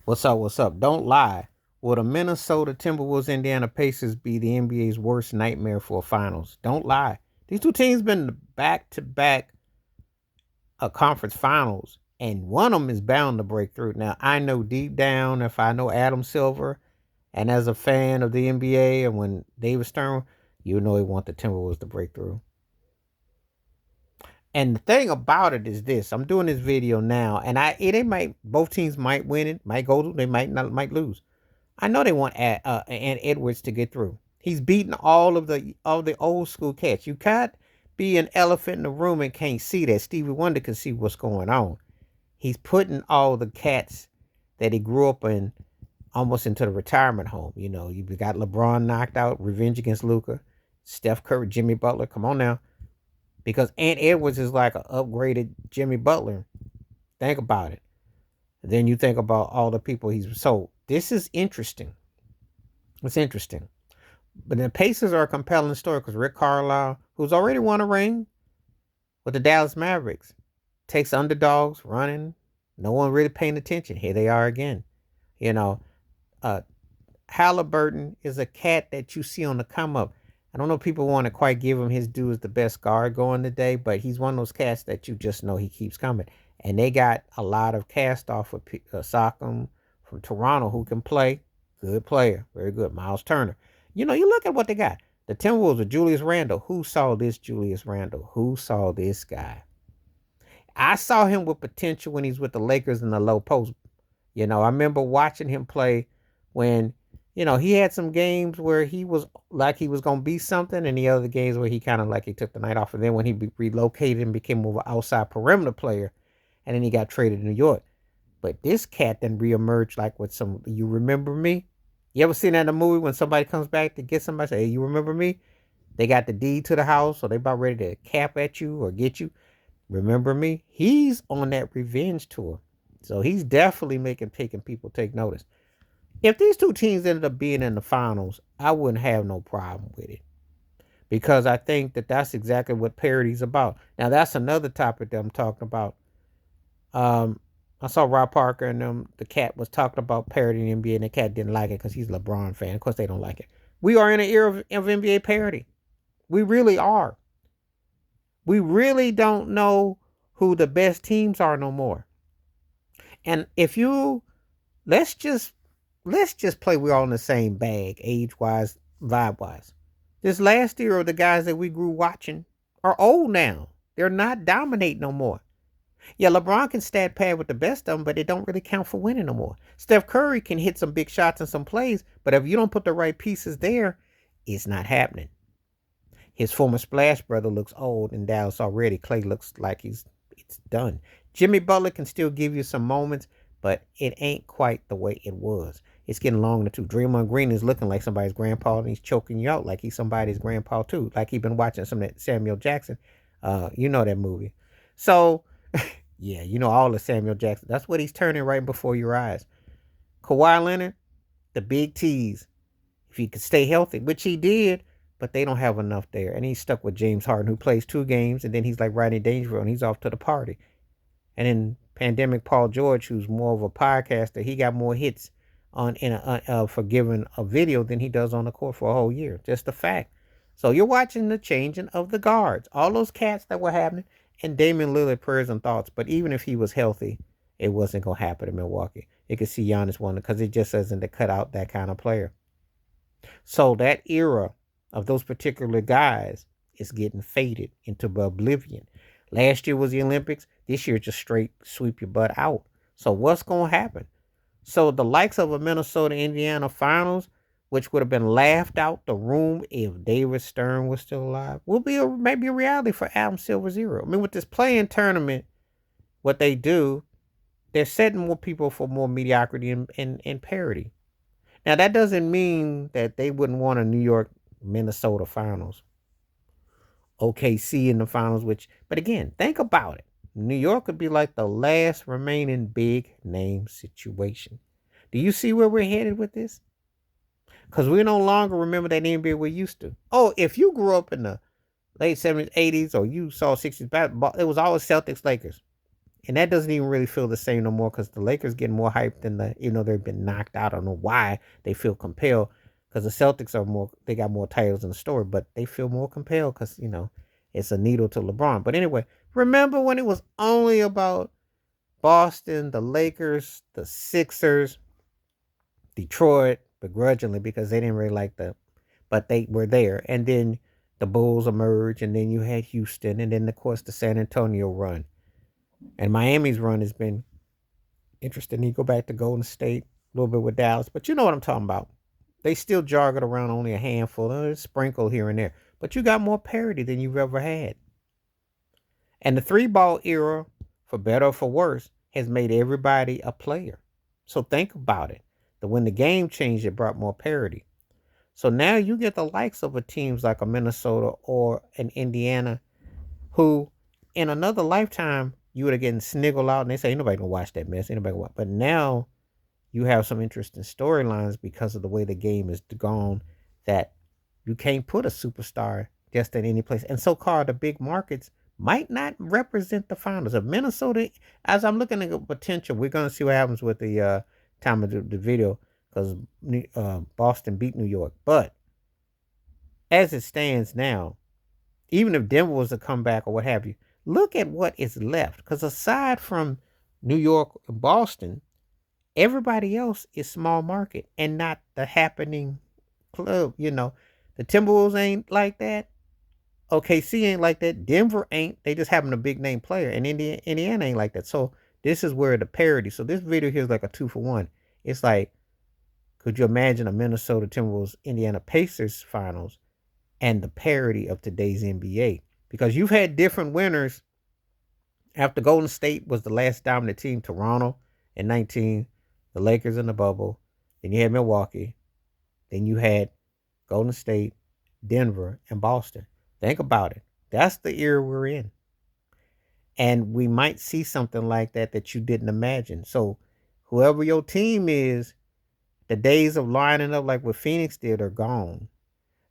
What's up? What's up? Don't lie. Will the Minnesota Timberwolves Indiana Pacers be the NBA's worst nightmare for finals? Don't lie. These two teams been back to back conference finals, and one of them is bound to break through. Now I know deep down, if I know Adam Silver, and as a fan of the NBA, and when David Stern, you know he want the Timberwolves to break through. And the thing about it is this: I'm doing this video now, and they might both teams might win it, might go, they might not, might lose. I know they want Ant Edwards to get through. He's beating all the old school cats. You can't be an elephant in the room and can't see that. Stevie Wonder can see what's going on. He's putting all the cats that he grew up in almost into the retirement home. You know, you got LeBron knocked out, revenge against Luca, Steph Curry, Jimmy Butler. Come on now, because Ant Edwards is like an upgraded Jimmy Butler. Think about it. Then you think about all the people he's so. This is interesting. It's interesting. But the Pacers are a compelling story because Rick Carlisle, who's already won a ring with the Dallas Mavericks, takes underdogs running. No one really paying attention. Here they are again. You know, uh, Halliburton is a cat that you see on the come up. I don't know if people want to quite give him his due as the best guard going today, but he's one of those cats that you just know he keeps coming. And they got a lot of cast off with Sock'em from Toronto who can play. Good player. Very good. Miles Turner. You know, you look at what they got. The Timberwolves with Julius Randle. Who saw this Julius Randle? Who saw this guy? I saw him with potential when he's with the Lakers in the low post. You know, I remember watching him play when, you know, he had some games where he was like he was going to be something, and the other games where he kind of like he took the night off. And then when he relocated and became more of an outside perimeter player, and then he got traded to New York. But this cat then reemerged like with some, you remember me? You ever seen that in a movie when somebody comes back to get somebody, say, hey, you remember me? They got the deed to the house, or they about ready to cap at you or get you. Remember me? He's on that revenge tour. So he's definitely taking people take notice. If these two teams ended up being in the finals, I wouldn't have no problem with it because I think that that's exactly what parity's about. Now that's another topic that I'm talking about. I saw Rob Parker and the cat was talking about parity in NBA, and the cat didn't like it because he's a LeBron fan. Of course, they don't like it. We are in an era of NBA parity. We really are. We really don't know who the best teams are no more. And if you let's just play we're all in the same bag, age wise, vibe wise. This last year of the guys that we grew watching are old now. They're not dominating no more. Yeah, LeBron can stat pad with the best of them, but it don't really count for winning no more. Steph Curry can hit some big shots and some plays, but if you don't put the right pieces there, it's not happening. His former Splash brother looks old in Dallas already. Clay looks like it's done. Jimmy Butler can still give you some moments, but it ain't quite the way it was. It's getting longer too. Draymond Green is looking like somebody's grandpa, and he's choking you out like he's somebody's grandpa too. Like he's been watching some of that Samuel Jackson. You know that movie. So yeah, you know all the Samuel Jackson. That's what he's turning right before your eyes. Kawhi Leonard, the big tease. If he could stay healthy, which he did, but they don't have enough there. And he's stuck with James Harden, who plays 2 games, and then he's like Rodney Dangerfield, and he's off to the party. And then Pandemic Paul George, who's more of a podcaster, he got more hits on for giving a video than he does on the court for a whole year. Just a fact. So you're watching the changing of the guards. All those cats that were happening, and Damian Lillard prayers and thoughts. But even if he was healthy, it wasn't going to happen in Milwaukee. You could see Giannis won because it just isn't to cut out that kind of player. So that era of those particular guys is getting faded into oblivion. Last year was the Olympics. This year just straight sweep your butt out. So what's going to happen? So the likes of a Minnesota Indiana finals, which would have been laughed out the room if David Stern was still alive, will be maybe a reality for Adam Silver's era. I mean, with this playing tournament, what they do, they're setting more people for more mediocrity and parity. Now, that doesn't mean that they wouldn't want a New York Minnesota finals. OKC in the finals, but again, think about it. New York could be like the last remaining big name situation. Do you see where we're headed with this? Because we no longer remember that NBA we used to. Oh, if you grew up in the late 70s, 80s, or you saw 60s basketball, it was always Celtics, Lakers. And that doesn't even really feel the same no more because the Lakers getting more hype than they've been knocked out. I don't know why they feel compelled because the Celtics are more, they got more titles in the story, but they feel more compelled because, it's a needle to LeBron. But anyway, remember when it was only about Boston, the Lakers, the Sixers, Detroit, begrudgingly because they didn't really like but they were there. And then the Bulls emerged, and then you had Houston, and then, of course, the San Antonio run. And Miami's run has been interesting. You go back to Golden State, a little bit with Dallas, but you know what I'm talking about. They still jog it around only a handful, sprinkle here and there. But you got more parity than you've ever had. And the three ball era, for better or for worse, has made everybody a player. So think about it. When the game changed, it brought more parity. So now you get the likes of a teams like a Minnesota or an Indiana who in another lifetime you would have gotten sniggled out and they say, ain't nobody gonna watch that mess. Ain't nobody gonna watch. But now you have some interesting storylines because of the way the game is gone that you can't put a superstar just at any place. And so called the big markets might not represent the finals of Minnesota. As I'm looking at the potential, we're gonna see what happens with the time of the video because Boston beat New York. But as it stands now, even if Denver was to come back or what have you, look at what is left. Because aside from New York and Boston, everybody else is small market and not the happening club. The Timberwolves ain't like that. OKC ain't like that. Denver ain't. They just having a big name player. And Indiana ain't like that. So this is where the parity. So this video here is like a 2-for-1. It's like, could you imagine a Minnesota Timberwolves Indiana Pacers finals and the parity of today's NBA? Because you've had different winners. After Golden State was the last dominant team, Toronto in 19, the Lakers in the bubble. Then you had Milwaukee. Then you had Golden State, Denver, and Boston. Think about it. That's the era we're in. And we might see something like that you didn't imagine. So whoever your team is, the days of lining up like what Phoenix did are gone.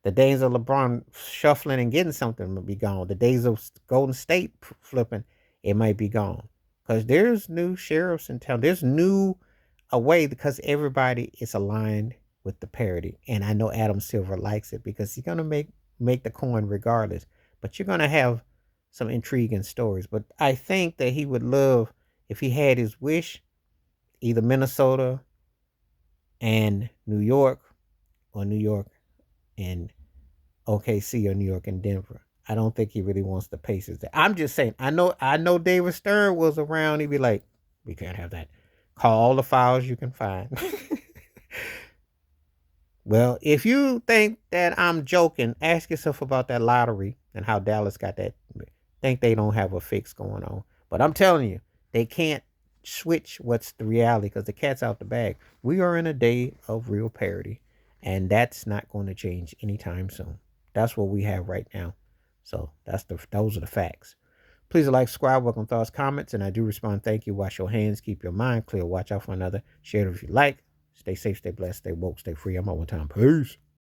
The days of LeBron shuffling and getting something will be gone. The days of Golden State flipping, it might be gone. Because there's new sheriffs in town. There's new away because everybody is aligned with the parity. And I know Adam Silver likes it because he's going to make the coin regardless. But you're going to have some intriguing stories. But I think that he would love, if he had his wish, either Minnesota and New York or New York and OKC or New York and Denver. I don't think he really wants the Pacers there. I'm just saying, I know David Stern was around. He'd be like, we can't have that. Call all the files you can find. Well, if you think that I'm joking, ask yourself about that lottery and how Dallas got that. Think they don't have a fix going on. But I'm telling you, they can't switch what's the reality because the cat's out the bag. We are in a day of real parity, and that's not going to change anytime soon. That's what we have right now. So those are the facts. Please like, subscribe, welcome thoughts, comments, and I do respond. Thank you. Wash your hands, keep your mind clear, watch out for another. Share it if you like. Stay safe, stay blessed, stay woke, stay free. I'm out one time. Peace.